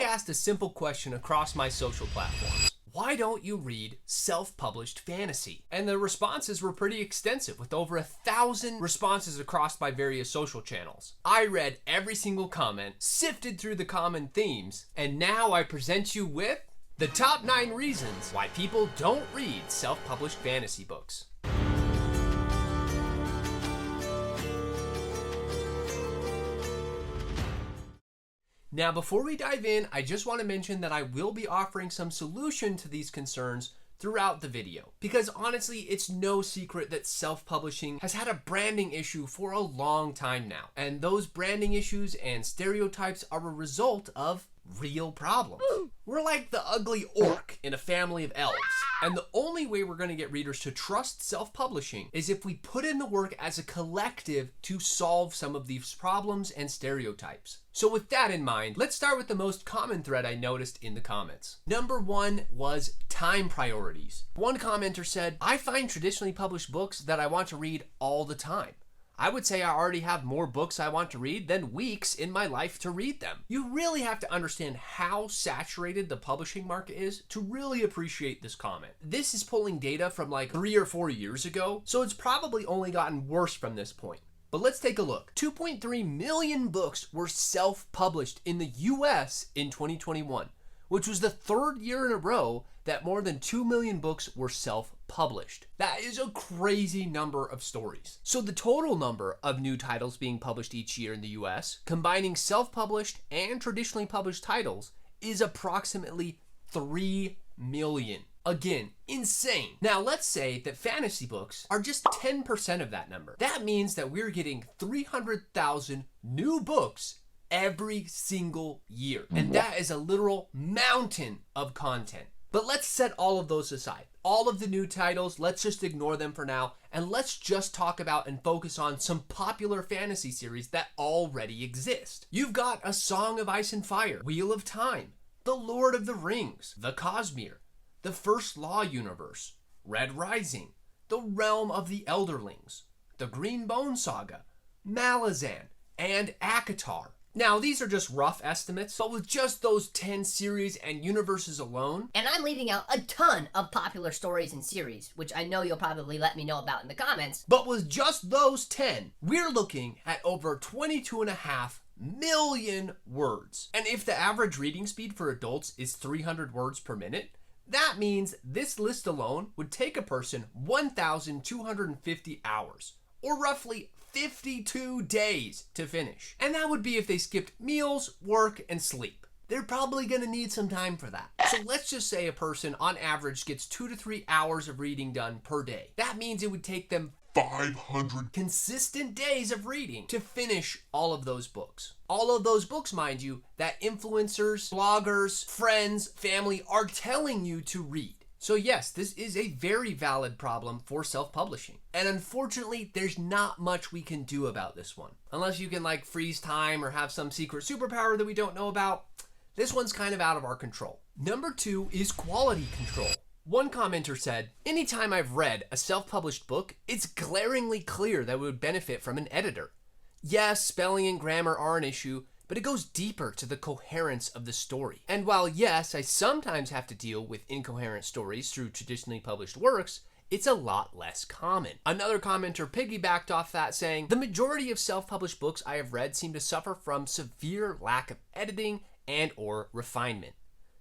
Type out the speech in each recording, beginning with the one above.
asked a simple question across my social platforms. Why don't you read self-published fantasy? And the responses were pretty extensive, with over 1,000 responses across my various social channels. I read every single comment, sifted through the common themes, and now I present you with the top 9 reasons why people don't read self-published fantasy books. Now, before we dive in, I just want to mention that I will be offering some solution to these concerns throughout the video. Because honestly, it's no secret that self-publishing has had a branding issue for a long time now. And those branding issues and stereotypes are a result of real problems. We're like the ugly orc in a family of elves. And the only way we're going to get readers to trust self-publishing is if we put in the work as a collective to solve some of these problems and stereotypes. So with that in mind, let's start with the most common thread I noticed in the comments. Number 1 was time priorities. One commenter said, I find traditionally published books that I want to read all the time. I would say I already have more books I want to read than weeks in my life to read them. You really have to understand how saturated the publishing market is to really appreciate this comment. This is pulling data from like 3 or 4 years ago, so it's probably only gotten worse from this point. But let's take a look. 2.3 million books were self-published in the US in 2021, which was the 3rd year in a row that more than 2 million books were self-published. That is a crazy number of stories. So the total number of new titles being published each year in the US, combining self-published and traditionally published titles, is approximately 3 million. Again, insane. Now let's say that fantasy books are just 10% of that number. That means that we're getting 300,000 new books every single year. And that is a literal mountain of content. But let's set all of those aside. All of the new titles, let's just ignore them for now, and let's just talk about and focus on some popular fantasy series that already exist. You've got A Song of Ice and Fire, Wheel of Time, The Lord of the Rings, The Cosmere, The First Law Universe, Red Rising, The Realm of the Elderlings, The Green Bone Saga, Malazan, and ACOTAR. Now, these are just rough estimates, but with just those 10 series and universes alone... And I'm leaving out a ton of popular stories and series, which I know you'll probably let me know about in the comments. But with just those 10, we're looking at over 22.5 million words. And if the average reading speed for adults is 300 words per minute, that means this list alone would take a person 1,250 hours, or roughly 52 days to finish. And that would be if they skipped meals, work, and sleep. They're probably gonna need some time for that. So let's just say a person on average gets 2 to 3 hours of reading done per day. That means it would take them 500 consistent days of reading to finish all of those books. All of those books, mind you, that influencers, bloggers, friends, family are telling you to read. So yes, this is a very valid problem for self-publishing. And unfortunately, there's not much we can do about this one. Unless you can like freeze time or have some secret superpower that we don't know about, this one's kind of out of our control. Number 2 is quality control. One commenter said, anytime I've read a self-published book, it's glaringly clear that it would benefit from an editor. Yes, spelling and grammar are an issue, but it goes deeper to the coherence of the story. And while yes, I sometimes have to deal with incoherent stories through traditionally published works, it's a lot less common. Another commenter piggybacked off that saying, the majority of self-published books I have read seem to suffer from severe lack of editing and or refinement.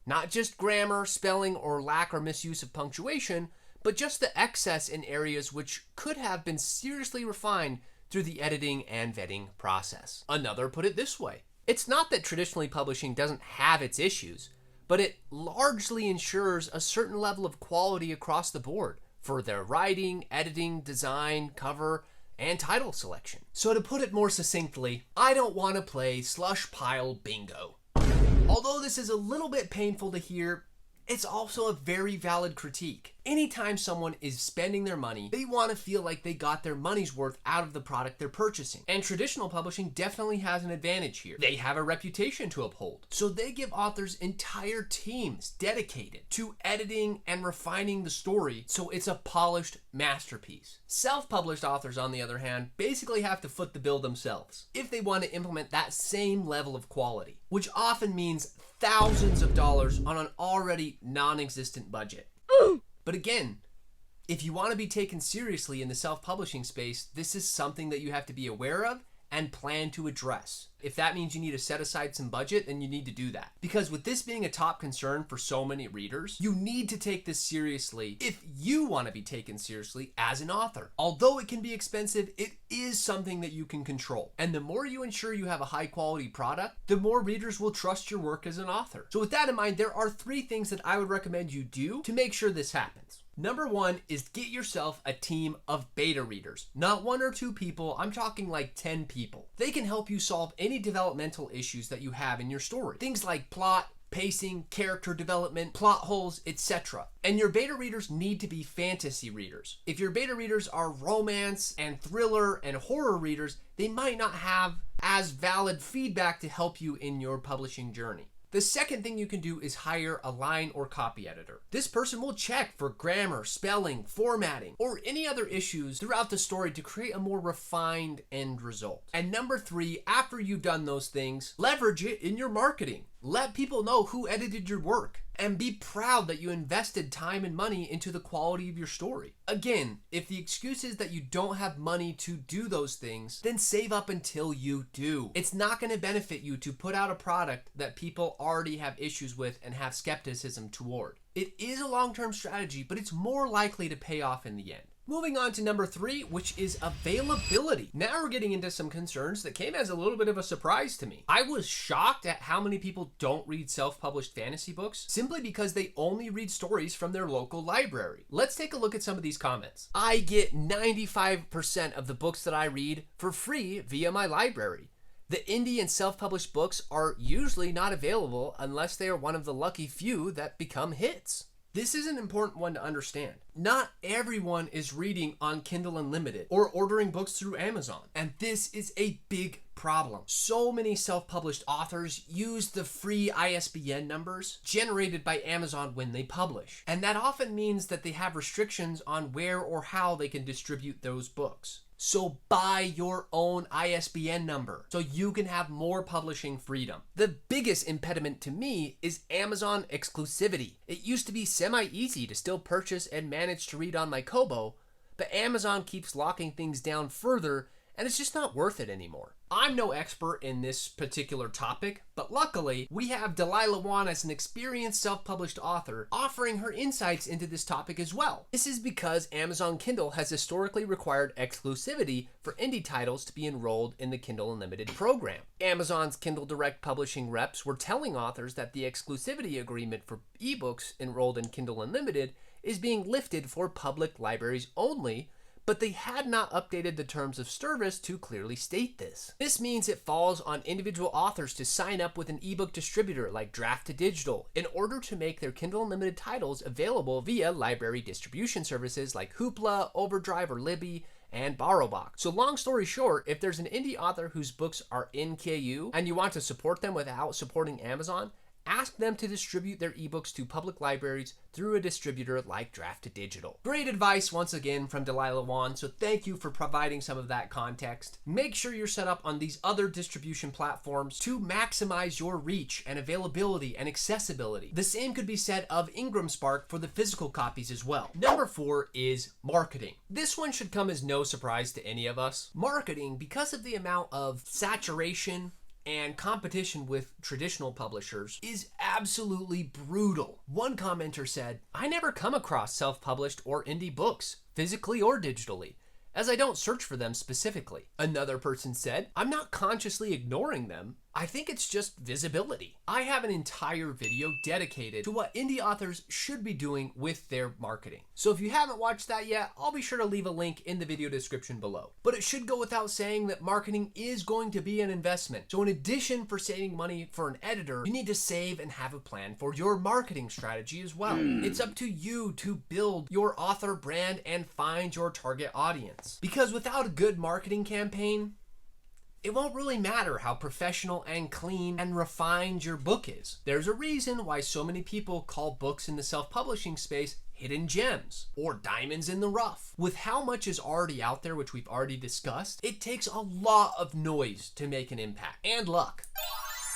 Not just grammar, spelling, or lack or misuse of punctuation, but just the excess in areas which could have been seriously refined through the editing and vetting process. Another put it this way. It's not that traditionally publishing doesn't have its issues, but it largely ensures a certain level of quality across the board for their writing, editing, design, cover, and title selection. So to put it more succinctly, I don't want to play slush pile bingo. Although this is a little bit painful to hear, it's also a very valid critique. anytime someone is spending their money, they want to feel like they got their money's worth out of the product they're purchasing. And traditional publishing definitely has an advantage here. They have a reputation to uphold. So they give authors entire teams dedicated to editing and refining the story so it's a polished masterpiece. Self-published authors, on the other hand, basically have to foot the bill themselves if they want to implement that same level of quality, which often means thousands of dollars on an already non-existent budget. But again, if you want to be taken seriously in the self-publishing space, this is something that you have to be aware of and plan to address. If that means you need to set aside some budget, then you need to do that. Because with this being a top concern for so many readers, you need to take this seriously if you want to be taken seriously as an author. Although it can be expensive, it is something that you can control. And the more you ensure you have a high quality product, the more readers will trust your work as an author. So with that in mind, there are 3 things that I would recommend you do to make sure this happens. Number 1 is get yourself a team of beta readers. Not 1 or 2 people, I'm talking like 10 people. They can help you solve any developmental issues that you have in your story. Things like plot, pacing, character development, plot holes, etc. And your beta readers need to be fantasy readers. If your beta readers are romance and thriller and horror readers, they might not have as valid feedback to help you in your publishing journey. The second thing you can do is hire a line or copy editor. This person will check for grammar, spelling, formatting, or any other issues throughout the story to create a more refined end result. And number 3, after you've done those things, leverage it in your marketing. Let people know who edited your work and be proud that you invested time and money into the quality of your story. Again, if the excuse is that you don't have money to do those things, then save up until you do. It's not going to benefit you to put out a product that people already have issues with and have skepticism toward. It is a long-term strategy, but it's more likely to pay off in the end. Moving on to number 3, which is availability. Now we're getting into some concerns that came as a little bit of a surprise to me. I was shocked at how many people don't read self-published fantasy books simply because they only read stories from their local library. Let's take a look at some of these comments. I get 95% of the books that I read for free via my library. The indie and self-published books are usually not available unless they are one of the lucky few that become hits. This is an important one to understand. Not everyone is reading on Kindle Unlimited or ordering books through Amazon, and this is a big problem. So many self-published authors use the free ISBN numbers generated by Amazon when they publish, and that often means that they have restrictions on where or how they can distribute those books. So buy your own ISBN number so you can have more publishing freedom. The biggest impediment to me is Amazon exclusivity. It used to be semi-easy to still purchase and manage to read on my Kobo, but Amazon keeps locking things down further and it's just not worth it anymore. I'm no expert in this particular topic, but luckily we have Delilah Wan as an experienced self-published author offering her insights into this topic as well. This is because Amazon Kindle has historically required exclusivity for indie titles to be enrolled in the Kindle Unlimited program. Amazon's Kindle Direct publishing reps were telling authors that the exclusivity agreement for ebooks enrolled in Kindle Unlimited is being lifted for public libraries only, but they had not updated the terms of service to clearly state this. This means it falls on individual authors to sign up with an ebook distributor like Draft to Digital in order to make their Kindle Unlimited titles available via library distribution services like Hoopla, Overdrive, or Libby, and BorrowBox. So long story short, if there's an indie author whose books are in KU and you want to support them without supporting Amazon, ask them to distribute their ebooks to public libraries through a distributor like Draft to Digital. Great advice once again from Delilah Wan, so thank you for providing some of that context. Make sure you're set up on these other distribution platforms to maximize your reach and availability and accessibility. The same could be said of Ingram Spark for the physical copies as well. Number 4 is marketing. This one should come as no surprise to any of us. Marketing, because of the amount of saturation and competition with traditional publishers, is absolutely brutal. One commenter said, "I never come across self-published or indie books, physically or digitally, as I don't search for them specifically." Another person said, "I'm not consciously ignoring them. I think it's just visibility. I have an entire video dedicated to what indie authors should be doing with their marketing. So if you haven't watched that yet, I'll be sure to leave a link in the video description below. But it should go without saying that marketing is going to be an investment. So in addition for saving money for an editor, you need to save and have a plan for your marketing strategy as well. It's up to you to build your author brand and find your target audience. Because without a good marketing campaign, it won't really matter how professional and clean and refined your book is. There's a reason why so many people call books in the self-publishing space hidden gems or diamonds in the rough. With how much is already out there, which we've already discussed, it takes a lot of noise to make an impact. And luck.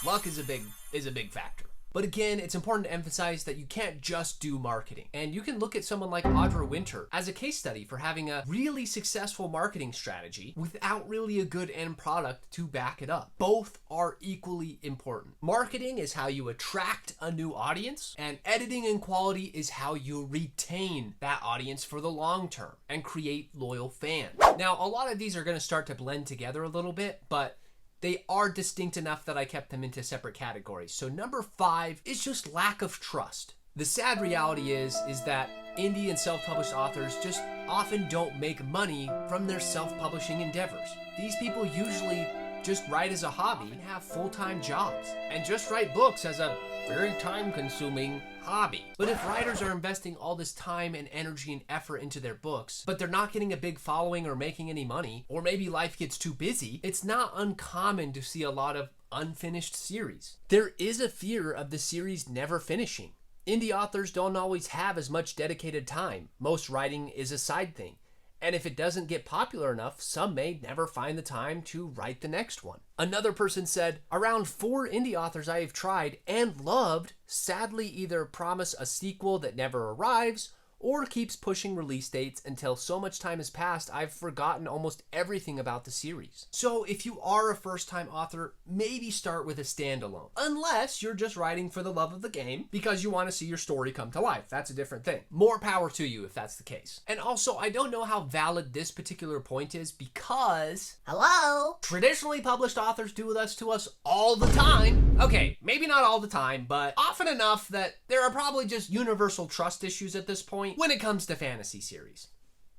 Luck is a big factor. But again, it's important to emphasize that you can't just do marketing. And you can look at someone like Audra Winter as a case study for having a really successful marketing strategy without really a good end product to back it up. Both are equally important. Marketing is how you attract a new audience, and editing and quality is how you retain that audience for the long term and create loyal fans. Now, a lot of these are going to start to blend together a little bit, but they are distinct enough that I kept them into separate categories. So number 5 is just lack of trust. The sad reality is that indie and self-published authors just often don't make money from their self-publishing endeavors. These people usually just write as a hobby and have full-time jobs and just write books as a very time-consuming hobby. But if writers are investing all this time and energy and effort into their books, but they're not getting a big following or making any money, or maybe life gets too busy, it's not uncommon to see a lot of unfinished series. There is a fear of the series never finishing. Indie authors don't always have as much dedicated time. Most writing is a side thing. And if it doesn't get popular enough, some may never find the time to write the next one. Another person said, around 4 indie authors I have tried and loved sadly either promise a sequel that never arrives or keeps pushing release dates until so much time has passed I've forgotten almost everything about the series. So if you are a first-time author, maybe start with a standalone. Unless you're just writing for the love of the game because you want to see your story come to life. That's a different thing. More power to you if that's the case. And also, I don't know how valid this particular point is because Hello? traditionally published authors do this to us all the time. Okay, maybe not all the time, but often enough that there are probably just universal trust issues at this point when it comes to fantasy series.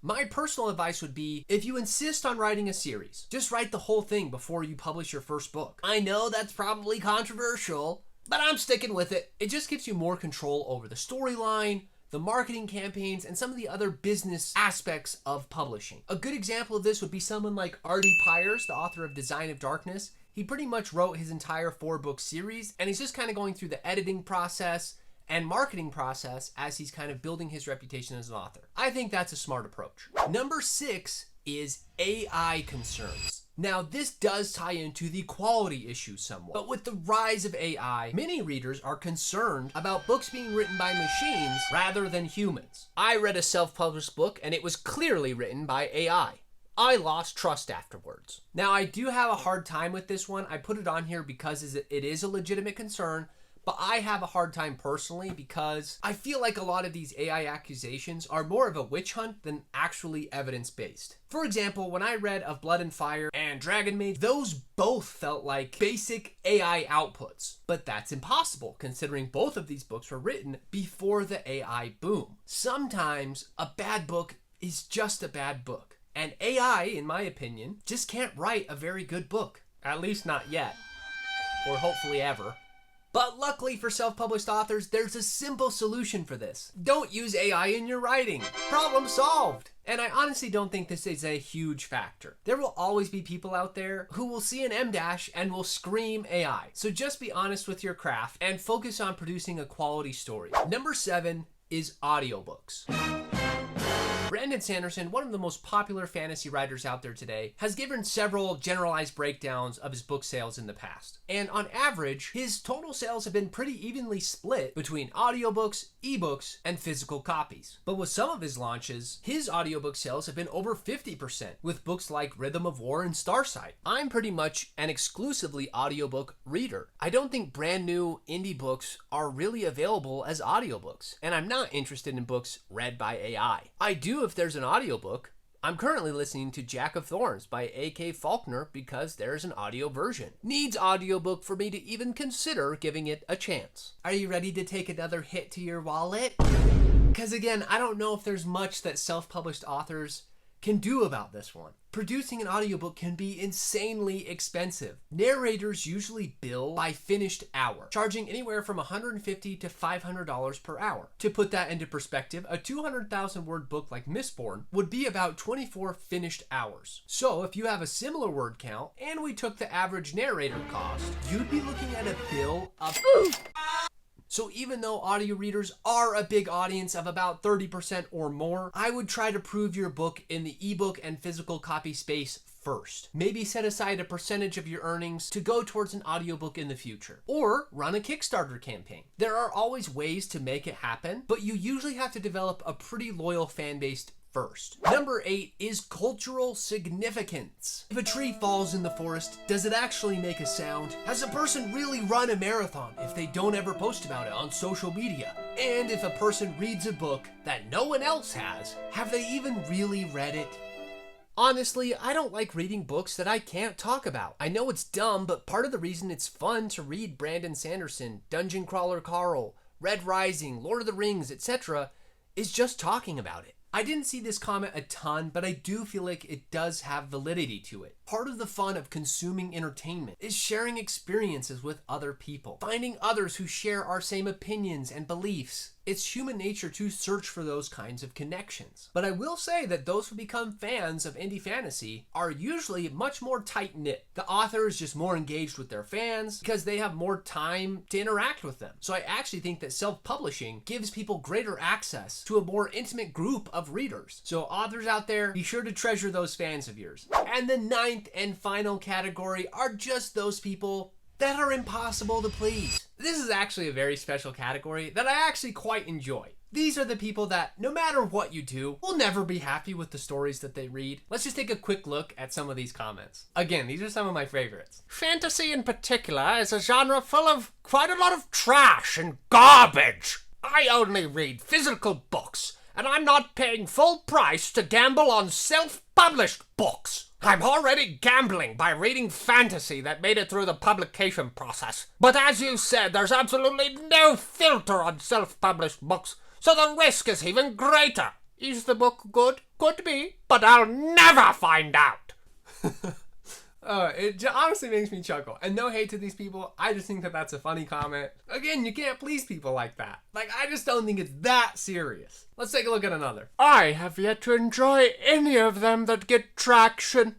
My personal advice would be, if you insist on writing a series, just write the whole thing before you publish your first book. I know that's probably controversial, but I'm sticking with it. It just gives you more control over the storyline, the marketing campaigns, and some of the other business aspects of publishing. A good example of this would be someone like Artie Pyers, the author of Design of Darkness. He pretty much wrote his entire 4-book series, and he's just kind of going through the editing process and marketing process as he's kind of building his reputation as an author. I think that's a smart approach. Number 6 is AI concerns. Now, this does tie into the quality issue somewhat, but with the rise of AI, many readers are concerned about books being written by machines rather than humans. I read a self-published book and it was clearly written by AI. I lost trust afterwards. Now, I do have a hard time with this one. I put it on here because it is a legitimate concern, but I have a hard time personally because I feel like a lot of these AI accusations are more of a witch hunt than actually evidence-based. For example, when I read Of Blood and Fire and Dragon Maid, those both felt like basic AI outputs. But that's impossible considering both of these books were written before the AI boom. Sometimes a bad book is just a bad book. And AI, in my opinion, just can't write a very good book. At least not yet. Or hopefully ever. But luckily for self-published authors, there's a simple solution for this. Don't use AI in your writing. Problem solved. And I honestly don't think this is a huge factor. There will always be people out there who will see an M- and will scream AI. So just be honest with your craft and focus on producing a quality story. Number 7 is audiobooks. Brandon Sanderson, one of the most popular fantasy writers out there today, has given several generalized breakdowns of his book sales in the past. And on average, his total sales have been pretty evenly split between audiobooks, ebooks, and physical copies. But with some of his launches, his audiobook sales have been over 50%, with books like Rhythm of War and Starsight. I'm pretty much an exclusively audiobook reader. I don't think brand new indie books are really available as audiobooks, and I'm not interested in books read by AI. I do if there's an audiobook. I'm currently listening to Jack of Thorns by A.K. Faulkner because there's an audio version. Needs audiobook for me to even consider giving it a chance. Are you ready to take another hit to your wallet? Because again, I don't know if there's much that self-published authors can do about this one. Producing an audiobook can be insanely expensive. Narrators usually bill by finished hour, charging anywhere from $150 to $500 per hour. To put that into perspective, a 200,000 word book like Mistborn would be about 24 finished hours. So if you have a similar word count and we took the average narrator cost, you'd be looking at a bill of So even though audio readers are a big audience of about 30% or more, I would try to prove your book in the ebook and physical copy space first. Maybe set aside a percentage of your earnings to go towards an audiobook in the future. Or run a Kickstarter campaign. There are always ways to make it happen, but you usually have to develop a pretty loyal fan base first. Number 8 is cultural significance. If a tree falls in the forest, does it actually make a sound? Has a person really run a marathon if they don't ever post about it on social media? And if a person reads a book that no one else has, have they even really read it? Honestly, I don't like reading books that I can't talk about. I know it's dumb, but part of the reason it's fun to read Brandon Sanderson, Dungeon Crawler Carl, Red Rising, Lord of the Rings, etc. is just talking about it. I didn't see this comment a ton, but I do feel like it does have validity to it. Part of the fun of consuming entertainment is sharing experiences with other people, finding others who share our same opinions and beliefs. It's human nature to search for those kinds of connections. But I will say that those who become fans of indie fantasy are usually much more tight-knit. The author is just more engaged with their fans because they have more time to interact with them. So I actually think that self-publishing gives people greater access to a more intimate group of readers. So authors out there, be sure to treasure those fans of yours. And the 9th and final category are just those people that are impossible to please. This is actually a very special category that I actually quite enjoy. These are the people that, no matter what you do, will never be happy with the stories that they read. Let's just take a quick look at some of these comments. Again, these are some of my favorites. Fantasy in particular is a genre full of quite a lot of trash and garbage. I only read physical books, and I'm not paying full price to gamble on self-published books. I'm already gambling by reading fantasy that made it through the publication process. But as you said, there's absolutely no filter on self-published books, so the risk is even greater. Is the book good? Could be, but I'll never find out. It honestly makes me chuckle. And no hate to these people, I just think that that's a funny comment. Again, you can't please people like that. Like, I just don't think it's that serious. Let's take a look at another. I have yet to enjoy any of them that get traction.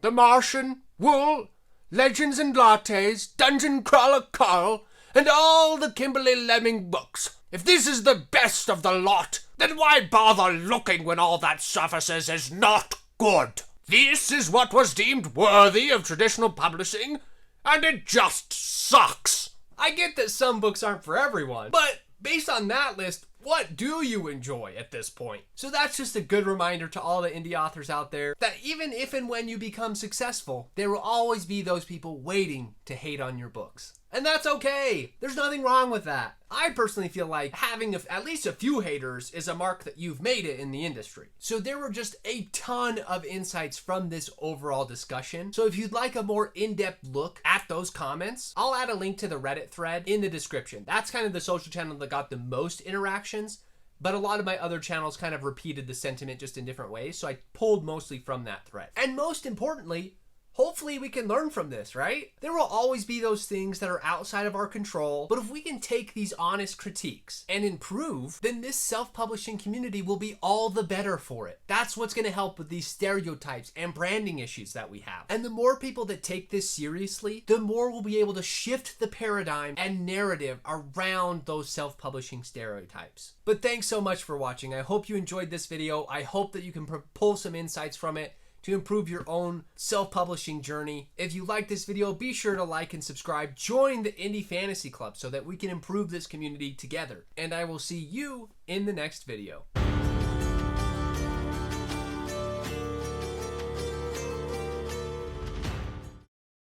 The Martian, Wool, Legends and Lattes, Dungeon Crawler Carl, and all the Kimberly Lemming books. If this is the best of the lot, then why bother looking when all that surfaces is not good? This is what was deemed worthy of traditional publishing, and it just sucks. I get that some books aren't for everyone, but based on that list, what do you enjoy at this point? So that's just a good reminder to all the indie authors out there that even if and when you become successful, there will always be those people waiting to hate on your books. And that's okay. There's nothing wrong with that. I personally feel like having at least a few haters is a mark that you've made it in the industry. So there were just a ton of insights from this overall discussion. So if you'd like a more in-depth look at those comments, I'll add a link to the Reddit thread in the description. That's kind of the social channel that got the most interactions, but a lot of my other channels kind of repeated the sentiment just in different ways. So I pulled mostly from that thread. And most importantly, hopefully we can learn from this, right? There will always be those things that are outside of our control, but if we can take these honest critiques and improve, then this self-publishing community will be all the better for it. That's what's going to help with these stereotypes and branding issues that we have. And the more people that take this seriously, the more we'll be able to shift the paradigm and narrative around those self-publishing stereotypes. But thanks so much for watching. I hope you enjoyed this video. I hope that you can pull some insights from it to improve your own self-publishing journey. If you like this video, be sure to like and subscribe. Join the Indie Fantasy Club so that we can improve this community together. And I will see you in the next video.